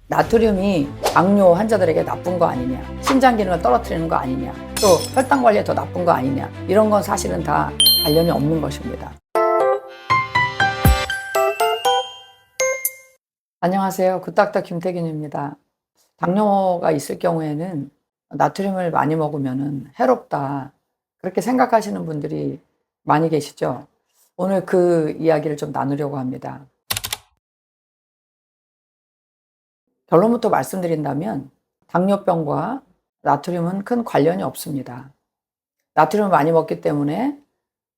나트륨이 당뇨 환자들에게 나쁜 거 아니냐, 신장 기능을 떨어뜨리는 거 아니냐, 또 혈당 관리에 더 나쁜 거 아니냐, 이런 건 사실은 다 관련이 없는 것입니다. 안녕하세요. 굿닥터 김태균입니다. 당뇨가 있을 경우에는 나트륨을 많이 먹으면 해롭다, 그렇게 생각하시는 분들이 많이 계시죠. 오늘 그 이야기를 좀 나누려고 합니다. 결론부터 말씀드린다면 당뇨병과 나트륨은 큰 관련이 없습니다. 나트륨을 많이 먹기 때문에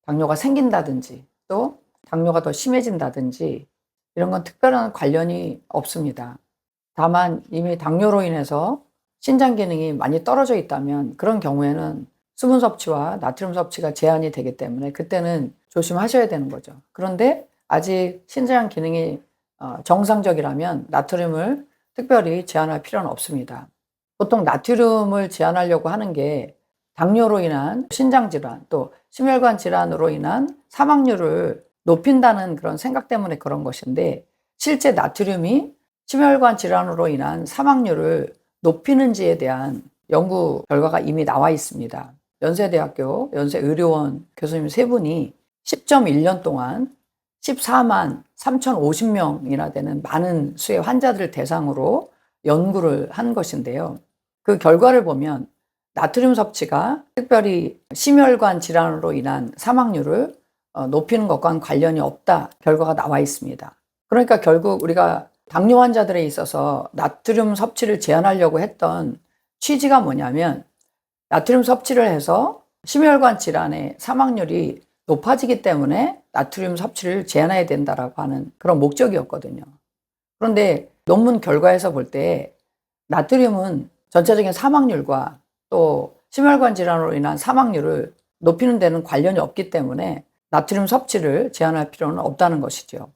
당뇨가 생긴다든지 또 당뇨가 더 심해진다든지 이런 건 특별한 관련이 없습니다. 다만 이미 당뇨로 인해서 신장 기능이 많이 떨어져 있다면 그런 경우에는 수분 섭취와 나트륨 섭취가 제한이 되기 때문에 그때는 조심하셔야 되는 거죠. 그런데 아직 신장 기능이 정상적이라면 나트륨을 특별히 제한할 필요는 없습니다. 보통 나트륨을 제한하려고 하는 게 당뇨로 인한 신장질환 또 심혈관 질환으로 인한 사망률을 높인다는 그런 생각 때문에 그런 것인데, 실제 나트륨이 심혈관 질환으로 인한 사망률을 높이는지에 대한 연구 결과가 이미 나와 있습니다. 연세대학교 연세의료원 교수님 3분이 10.1년 동안 14만 3,050명이나 되는 많은 수의 환자들을 대상으로 연구를 한 것인데요. 그 결과를 보면 나트륨 섭취가 특별히 심혈관 질환으로 인한 사망률을 높이는 것과는 관련이 없다 결과가 나와 있습니다. 그러니까 결국 우리가 당뇨 환자들에 있어서 나트륨 섭취를 제한하려고 했던 취지가 뭐냐면, 나트륨 섭취를 해서 심혈관 질환의 사망률이 높아지기 때문에 나트륨 섭취를 제한해야 된다라고 하는 그런 목적이었거든요. 그런데 논문 결과에서 볼 때 나트륨은 전체적인 사망률과 또 심혈관 질환으로 인한 사망률을 높이는 데는 관련이 없기 때문에 나트륨 섭취를 제한할 필요는 없다는 것이죠.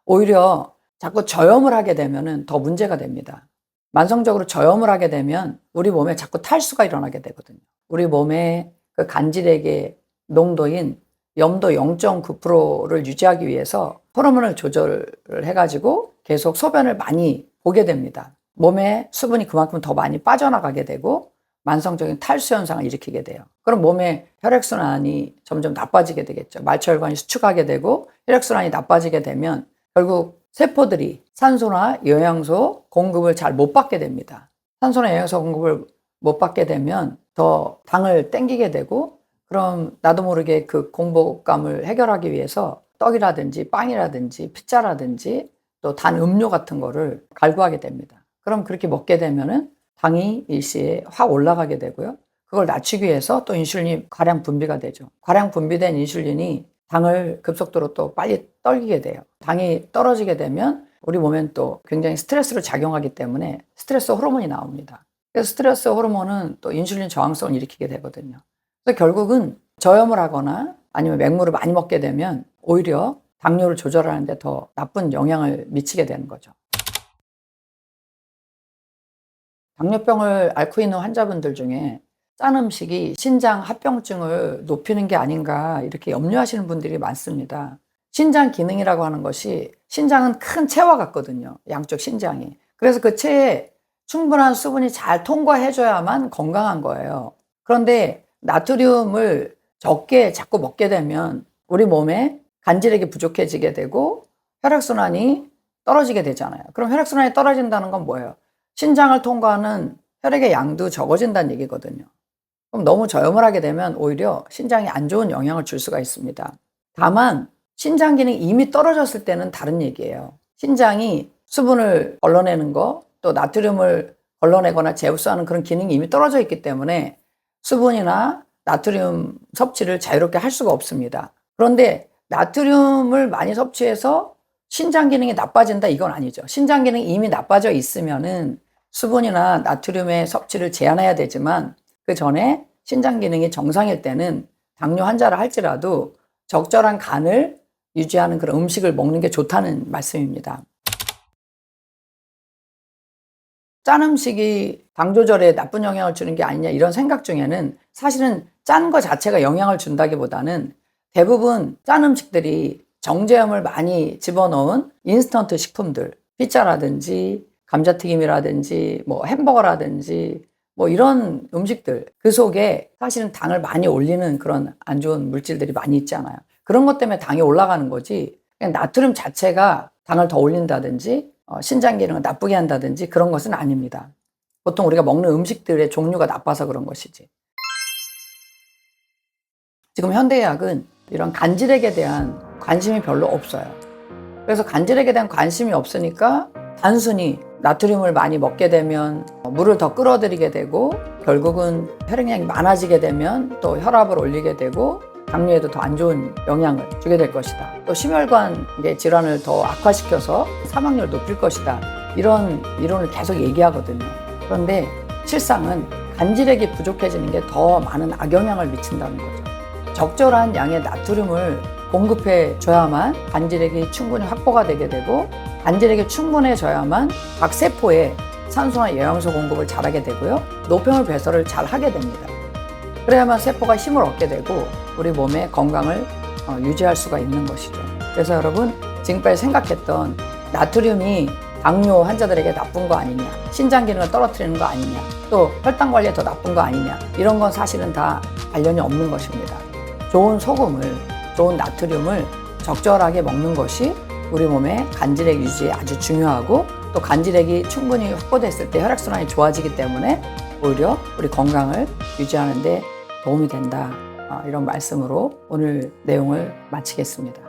오히려 자꾸 저염을 하게 되면 더 문제가 됩니다. 만성적으로 저염을 하게 되면 우리 몸에 자꾸 탈수가 일어나게 되거든요. 우리 몸에 그 간질액의 농도인 염도 0.9%를 유지하기 위해서 호르몬을 조절을 해가지고 계속 소변을 많이 보게 됩니다. 몸에 수분이 그만큼 더 많이 빠져나가게 되고 만성적인 탈수 현상을 일으키게 돼요. 그럼 몸의 혈액순환이 점점 나빠지게 되겠죠. 말초혈관이 수축하게 되고 혈액순환이 나빠지게 되면 결국 세포들이 산소나 영양소 공급을 잘 못 받게 됩니다. 산소나 영양소 공급을 못 받게 되면 더 당을 땡기게 되고, 그럼 나도 모르게 그 공복감을 해결하기 위해서 떡이라든지 빵이라든지 피자라든지 또 단 음료 같은 거를 갈구하게 됩니다. 그럼 그렇게 먹게 되면은 당이 일시에 확 올라가게 되고요. 그걸 낮추기 위해서 또 인슐린이 과량 분비가 되죠. 과량 분비된 인슐린이 당을 급속도로 또 빨리 떨기게 돼요. 당이 떨어지게 되면 우리 몸엔 또 굉장히 스트레스를 작용하기 때문에 스트레스 호르몬이 나옵니다. 그래서 스트레스 호르몬은 또 인슐린 저항성을 일으키게 되거든요. 그래서 결국은 저염을 하거나 아니면 맹물을 많이 먹게 되면 오히려 당뇨를 조절하는 데 더 나쁜 영향을 미치게 되는 거죠. 당뇨병을 앓고 있는 환자분들 중에 짠 음식이 신장 합병증을 높이는 게 아닌가 이렇게 염려하시는 분들이 많습니다. 신장 기능이라고 하는 것이, 신장은 큰 체와 같거든요. 양쪽 신장이. 그래서 그 체에 충분한 수분이 잘 통과해줘야만 건강한 거예요. 그런데 나트륨을 적게 자꾸 먹게 되면 우리 몸에 간질액이 부족해지게 되고 혈액순환이 떨어지게 되잖아요. 그럼 혈액순환이 떨어진다는 건 뭐예요? 신장을 통과하는 혈액의 양도 적어진다는 얘기거든요. 그럼 너무 저염을 하게 되면 오히려 신장에 안 좋은 영향을 줄 수가 있습니다. 다만 신장 기능이 이미 떨어졌을 때는 다른 얘기예요. 신장이 수분을 걸러내는 거, 또 나트륨을 걸러내거나 재흡수하는 그런 기능이 이미 떨어져 있기 때문에 수분이나 나트륨 섭취를 자유롭게 할 수가 없습니다. 그런데 나트륨을 많이 섭취해서 신장 기능이 나빠진다, 이건 아니죠. 신장 기능이 이미 나빠져 있으면은 수분이나 나트륨의 섭취를 제한해야 되지만, 그 전에 신장 기능이 정상일 때는 당뇨 환자라 할지라도 적절한 간을 유지하는 그런 음식을 먹는 게 좋다는 말씀입니다. 짠 음식이 당 조절에 나쁜 영향을 주는 게 아니냐 이런 생각 중에는 사실은 짠 거 자체가 영향을 준다기보다는 대부분 짠 음식들이 정제염을 많이 집어넣은 인스턴트 식품들, 피자라든지 감자튀김이라든지 뭐 햄버거라든지 뭐 이런 음식들, 그 속에 사실은 당을 많이 올리는 그런 안 좋은 물질들이 많이 있잖아요. 그런 것 때문에 당이 올라가는 거지, 그냥 나트륨 자체가 당을 더 올린다든지 신장 기능을 나쁘게 한다든지 그런 것은 아닙니다. 보통 우리가 먹는 음식들의 종류가 나빠서 그런 것이지. 지금 현대의학은 이런 간질액에 대한 관심이 별로 없어요. 그래서 간질액에 대한 관심이 없으니까 단순히 나트륨을 많이 먹게 되면 물을 더 끌어들이게 되고, 결국은 혈액량이 많아지게 되면 또 혈압을 올리게 되고 당뇨에도 더 안 좋은 영향을 주게 될 것이다. 또 심혈관계 질환을 더 악화시켜서 사망률을 높일 것이다. 이런 이론을 계속 얘기하거든요. 그런데 실상은 간질액이 부족해지는 게 더 많은 악영향을 미친다는 거죠. 적절한 양의 나트륨을 공급해 줘야만 간질액이 충분히 확보가 되게 되고, 간질액이 충분해져야만 각 세포에 산소나 영양소 공급을 잘하게 되고요, 노폐물 배설을 잘 하게 됩니다. 그래야만 세포가 힘을 얻게 되고 우리 몸의 건강을 유지할 수가 있는 것이죠. 그래서 여러분, 지금까지 생각했던 나트륨이 당뇨 환자들에게 나쁜 거 아니냐, 신장 기능을 떨어뜨리는 거 아니냐, 또 혈당 관리에 더 나쁜 거 아니냐, 이런 건 사실은 다 관련이 없는 것입니다. 좋은 소금을, 좋은 나트륨을 적절하게 먹는 것이 우리 몸의 간질액 유지에 아주 중요하고, 또 간질액이 충분히 확보됐을 때 혈액순환이 좋아지기 때문에 오히려 우리 건강을 유지하는 데 도움이 된다. 이런 말씀으로 오늘 내용을 마치겠습니다.